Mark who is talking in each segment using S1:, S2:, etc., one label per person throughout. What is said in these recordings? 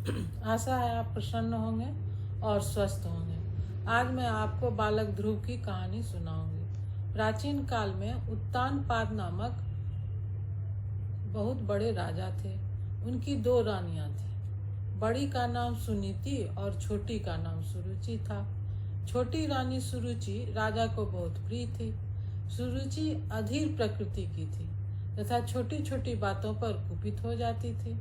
S1: आशा है आप प्रसन्न होंगे और स्वस्थ होंगे। आज मैं आपको बालक ध्रुव की कहानी सुनाऊंगी। प्राचीन काल में उत्तानपाद नामक बहुत बड़े राजा थे। उनकी 2 रानियां थी। बड़ी का नाम सुनीति और छोटी का नाम सुरुचि था। छोटी रानी सुरुचि राजा को बहुत प्रिय थी। सुरुचि अधीर प्रकृति की थी तथा छोटी छोटी बातों पर कुपित हो जाती थी।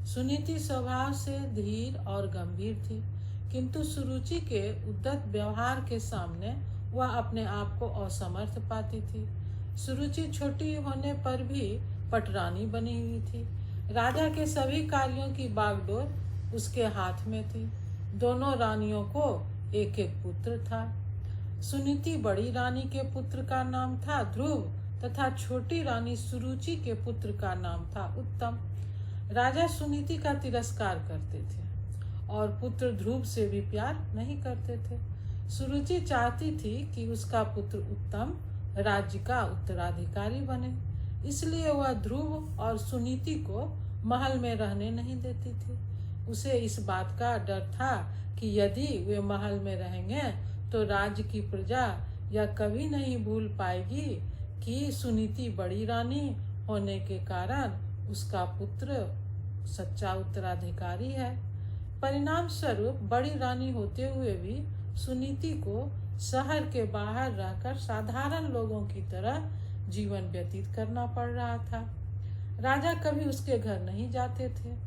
S1: सुनीति स्वभाव से धीर और गंभीर थी, किंतु सुरुचि के उद्धत व्यवहार के सामने वह अपने आप को असमर्थ पाती थी। सुरुचि छोटी होने पर भी पटरानी बनी हुई थी। राजा के सभी कार्यों की बागडोर उसके हाथ में थी। दोनों रानियों को एक एक पुत्र था। सुनीति बड़ी रानी के पुत्र का नाम था ध्रुव तथा छोटी रानी सुरुचि के पुत्र का नाम था उत्तम। राजा सुनीति का तिरस्कार करते थे और पुत्र ध्रुव से भी प्यार नहीं करते थे। सुरुचि चाहती थी कि उसका पुत्र उत्तम राज्य का उत्तराधिकारी बने, इसलिए वह ध्रुव और सुनीति को महल में रहने नहीं देती थी। उसे इस बात का डर था कि यदि वे महल में रहेंगे तो राज्य की प्रजा यह कभी नहीं भूल पाएगी कि सुनीति बड़ी रानी होने के कारण उसका पुत्र सच्चा उत्तराधिकारी है। परिणाम स्वरूप बड़ी रानी होते हुए भी सुनीति को शहर के बाहर रहकर साधारण लोगों की तरह जीवन व्यतीत करना पड़ रहा था। राजा कभी उसके घर नहीं जाते थे।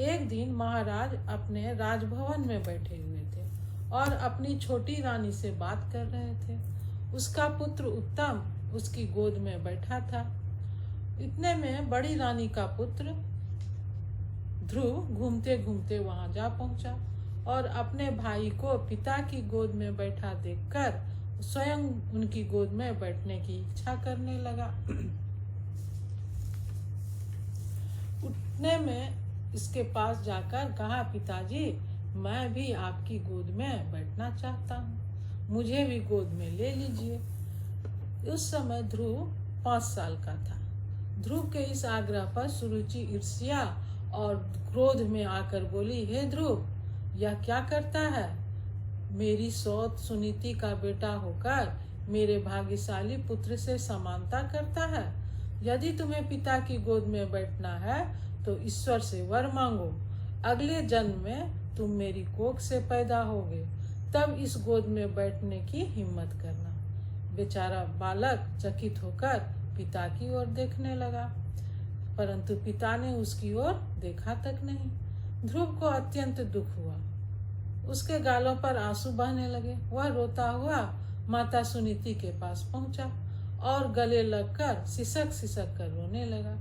S1: एक दिन महाराज अपने राजभवन में बैठे हुए थे और अपनी छोटी रानी से बात कर रहे थे। उसका पुत्र उत्तम उसकी गोद में बैठा था। इतने में बड़ी रानी का पुत्र ध्रुव घूमते घूमते वहां जा पहुंचा और अपने भाई को पिता की गोद में बैठा देखकर स्वयं उनकी गोद में बैठने की इच्छा करने लगा। उठने में इसके पास जाकर कहा, पिताजी मैं भी आपकी गोद में बैठना चाहता हूँ, मुझे भी गोद में ले लीजिए। उस समय ध्रुव 5 साल का था। ध्रुव के इस आग्रह पर सुरुचि ईर्ष्या और क्रोध में आकर बोली, हे ध्रुव, यह क्या करता है? मेरी सौत सुनीति का बेटा होकर मेरे भाग्यशाली पुत्र से समानता करता है। यदि तुम्हें पिता की गोद में बैठना है तो ईश्वर से वर मांगो। अगले जन्म में तुम मेरी कोख से पैदा होगे, तब इस गोद में बैठने की हिम्मत करना। बेचारा बालक चकित होकर पिता की ओर देखने लगा, परंतु पिता ने उसकी ओर देखा तक नहीं। ध्रुव को अत्यंत दुख हुआ। उसके गालों पर आंसू बहने लगे। वह रोता हुआ माता सुनीति के पास पहुंचा और गले लगकर सिसक सिसक कर रोने लगा।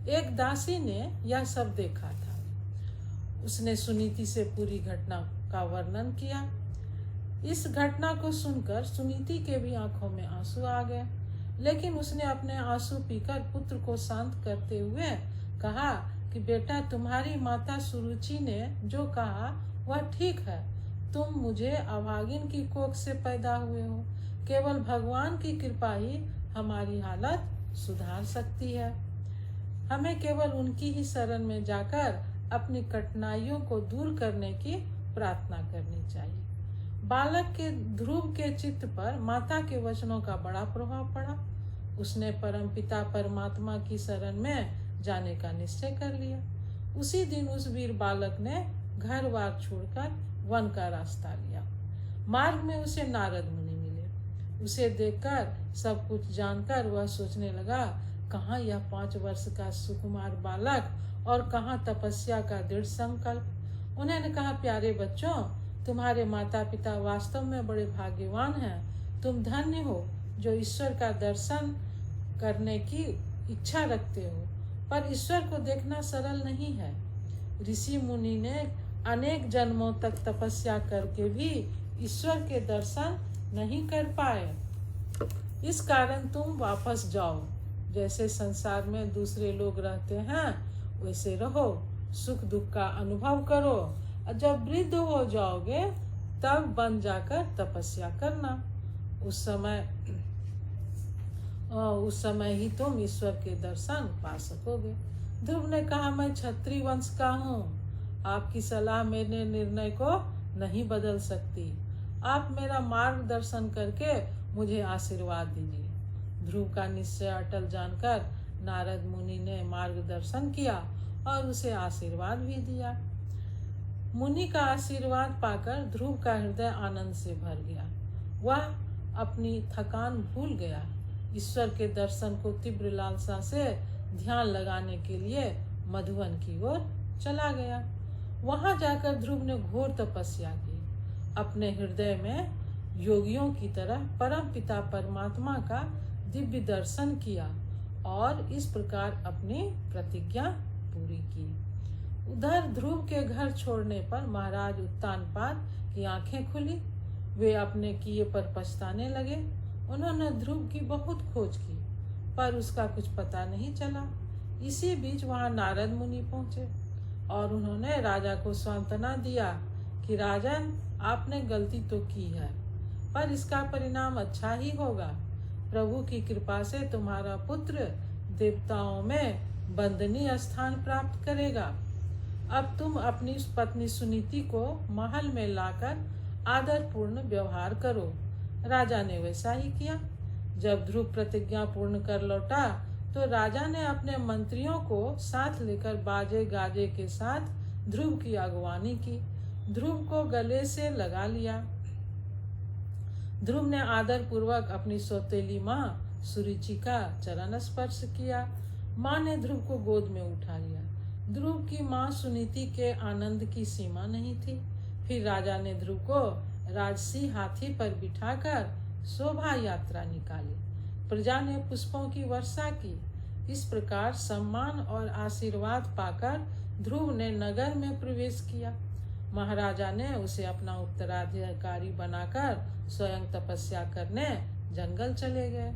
S1: एक दासी ने यह सब देखा था। उसने सुनीति से पूरी घटना का वर्णन किया। इस घटना को सुनकर सुनीति के भी आंखों में आंसू आ गए, लेकिन उसने अपने आंसू पीकर पुत्र को शांत करते हुए कहा कि बेटा, तुम्हारी माता सुरुचि ने जो कहा वह ठीक है। तुम मुझे अभागिन की कोख से पैदा हुए हो। केवल भगवान की कृपा ही हमारी हालत सुधार सकती है। हमें केवल उनकी ही शरण में जाकर अपनी कठिनाइयों को दूर करने की प्रार्थना करनी चाहिए। बालक के ध्रुव के चित्त पर माता के वचनों का बड़ा प्रभाव पड़ा। उसने परमपिता परमात्मा की शरण में जाने का निश्चय कर लिया। उसी दिन उस वीर बालक ने घर बार छोड़कर वन का रास्ता लिया। मार्ग में उसे नारद मुनि मिले। उसे देखकर सब कुछ जानकर वह सोचने लगा, कहाँ यह 5 वर्ष का सुकुमार बालक और कहाँ तपस्या का दृढ़ संकल्प। उन्होंने कहा, प्यारे बच्चों, तुम्हारे माता पिता वास्तव में बड़े भाग्यवान हैं। तुम धन्य हो जो ईश्वर का दर्शन करने की इच्छा रखते हो, पर ईश्वर को देखना सरल नहीं है। ऋषि मुनि ने अनेक जन्मों तक तपस्या करके भी ईश्वर के दर्शन नहीं कर पाए। इस कारण तुम वापस जाओ। जैसे संसार में दूसरे लोग रहते हैं वैसे रहो, सुख दुख का अनुभव करो। जब वृद्ध हो जाओगे तब वन जाकर तपस्या करना। उस समय ही तुम ईश्वर के दर्शन पा सकोगे। ध्रुव ने कहा, मैं क्षत्रिय वंश का हूँ। आपकी सलाह मेरे निर्णय को नहीं बदल सकती। आप मेरा मार्गदर्शन करके मुझे आशीर्वाद दीजिए। ध्रुव का निश्चय अटल जानकर नारद मुनि ने मार्गदर्शन किया और उसे आशीर्वाद भी दिया। मुनि का आशीर्वाद पाकर ध्रुव का हृदय आनंद से भर गया। वह अपनी थकान भूल गया। ईश्वर के दर्शन को तीव्र लालसा से ध्यान लगाने के लिए मधुवन की ओर चला गया। वहां जाकर ध्रुव ने घोर तपस्या की। अपने हृदय में योगियों की तरह परम पिता परमात्मा का दिव्य दर्शन किया और इस प्रकार अपनी प्रतिज्ञा पूरी की। उधर ध्रुव के घर छोड़ने पर महाराज उत्तानपाद की आंखें खुली। वे अपने किए पर पछताने लगे। उन्होंने ध्रुव की बहुत खोज की पर उसका कुछ पता नहीं चला। इसी बीच वहां नारद मुनि पहुंचे और उन्होंने राजा को सांत्वना दिया कि राजन, आपने गलती तो की है पर इसका परिणाम अच्छा ही होगा। प्रभु की कृपा से तुम्हारा पुत्र देवताओं में वंदनीय स्थान प्राप्त करेगा। अब तुम अपनी पत्नी सुनीति को महल में लाकर आदरपूर्ण व्यवहार करो। राजा ने वैसा ही किया। जब ध्रुव प्रतिज्ञा पूर्ण कर लौटा तो राजा ने अपने मंत्रियों को साथ लेकर बाजे गाजे के साथ ध्रुव की अगवानी की। ध्रुव को गले से लगा लिया। ध्रुव ने आदर पूर्वक अपनी सौतेली माँ सुरुचि का चरण स्पर्श किया। माँ ने ध्रुव को गोद में उठा लिया। ध्रुव की माँ सुनीति के आनंद की सीमा नहीं थी। फिर राजा ने ध्रुव को राजसी हाथी पर बिठाकर शोभा यात्रा निकाली। प्रजा ने पुष्पों की वर्षा की। इस प्रकार सम्मान और आशीर्वाद पाकर ध्रुव ने नगर में प्रवेश किया। महाराजा ने उसे अपना उत्तराधिकारी बनाकर स्वयं तपस्या करने जंगल चले गए।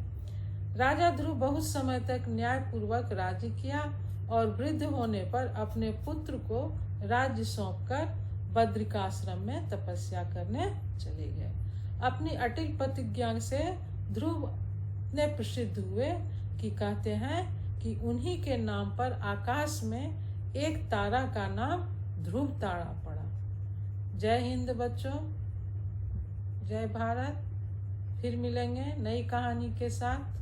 S1: राजा ध्रुव बहुत समय तक न्याय पूर्वक राज्य किया और वृद्ध होने पर अपने पुत्र को राज्य सौंपकर बद्रिकाश्रम में तपस्या करने चले गए। अपनी अटल प्रतिज्ञा से ध्रुव ने प्रसिद्ध हुए कि कहते हैं कि उन्हीं के नाम पर आकाश में एक तारा का नाम ध्रुव तारा पड़ा। जय हिंद बच्चों, जय भारत। फिर मिलेंगे नई कहानी के साथ।